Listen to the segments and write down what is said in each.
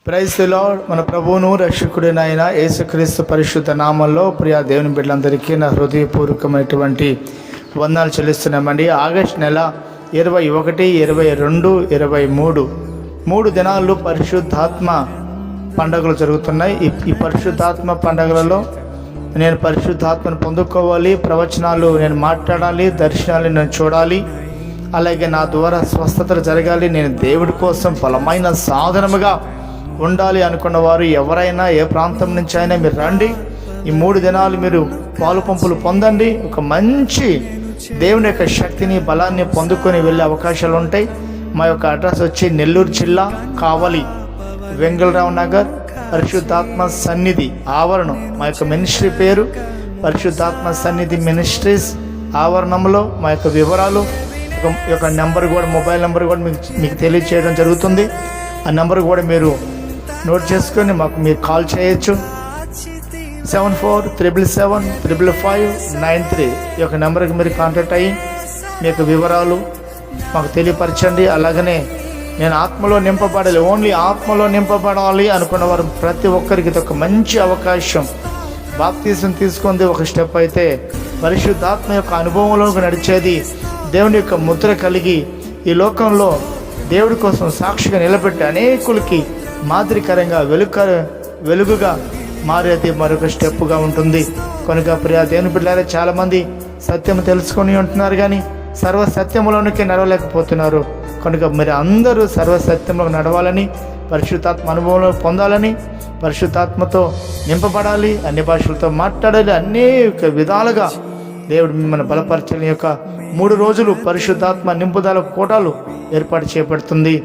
Praise the lord. మన ప్రభువును రక్షకుడైన ఆయన యేసుక్రీస్తు పరిశుద్ధ నామంలో ప్రియా దేవుని బిడ్డలందరికీ నా హృదయపూర్వకమైనటువంటి వందనాలు చెల్లిస్తున్నామండి. ఆగస్టు నెల 21, 22, 23 మూడు దినాలు పరిశుద్ధాత్మ పండుగలు జరుగుతున్నాయి. ఈ పరిశుద్ధాత్మ పండుగలలో నేను పరిశుద్ధాత్మను పొందుకోవాలి, ప్రవచనాలు నేను మాట్లాడాలి, దర్శనాలు నేను చూడాలి, అలాగే నా ద్వారా స్వస్థతలు జరగాలి, నేను దేవుడి కోసం బలమైన సాధనముగా ఉండాలి అనుకున్న వారు ఎవరైనా ఏ ప్రాంతం నుంచి అయినా మీరు రండి. ఈ 3 దినాలు మీరు పాలు పంపులు పొందండి. ఒక మంచి దేవుని యొక్క శక్తిని బలాన్ని పొందుకొని వెళ్ళే అవకాశాలు ఉంటాయి. మా యొక్క అడ్రస్ వచ్చి నెల్లూరు జిల్లా కావలి, వెంగళరావు నగర్, పరిశుద్ధాత్మ సన్నిధి ఆవరణం. మా యొక్క మినిస్ట్రీ పేరు పరిశుద్ధాత్మ సన్నిధి మినిస్ట్రీస్. ఆవరణంలో మా యొక్క వివరాలు, ఒక నెంబర్ కూడా, మొబైల్ నెంబర్ కూడా మీకు తెలియజేయడం జరుగుతుంది. ఆ నెంబర్ కూడా మీరు నోట్ చేసుకొని మాకు మీరు కాల్ చేయొచ్చు. 7477755593 ఈ యొక్క నెంబర్కి మీరు కాంటాక్ట్ అయ్యి మీ యొక్క వివరాలు మాకు తెలియపరచండి. అలాగనే నేను ఆత్మలో నింపబడాలి, ఓన్లీ ఆత్మలో నింపబడాలి అనుకున్న వారు ప్రతి ఒక్కరికి ఇది ఒక మంచి అవకాశం. బాప్తీసం తీసుకుంది ఒక స్టెప్ అయితే, పరిశుద్ధాత్మ యొక్క అనుభవంలోకి నడిచేది, దేవుని యొక్క ముద్ర కలిగి ఈ లోకంలో దేవుడి కోసం సాక్షిగా నిలబెట్టి అనేకులకి మాదిరికరంగా వెలుగుగా మారేది మరొక స్టెప్గా ఉంటుంది. కనుక ప్రియా దేవుని బిడ్డలారా, చాలామంది సత్యం తెలుసుకొని ఉంటున్నారు కానీ సర్వసత్యంలోనికి నడవలేకపోతున్నారు. కనుక మీరు అందరూ సర్వసత్యంలో నడవాలని, పరిశుద్ధాత్మ అనుభవంలో పొందాలని, పరిశుద్ధాత్మతో నింపబడాలి, అన్ని భాషలతో మాట్లాడాలి, అనేక విధాలుగా దేవుడు మిమ్మల్ని బలపరచని యొక్క 3 రోజులు పరిశుద్ధాత్మ నింపుదల కూటాలు ఏర్పాటు చేయబడుతుంది.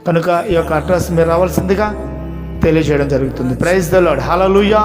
కనుక ఈ యొక్క అడ్రస్ మీరు రావాల్సిందిగా తెలియజేయడం జరుగుతుంది. Praise the Lord. హల్లెలూయా.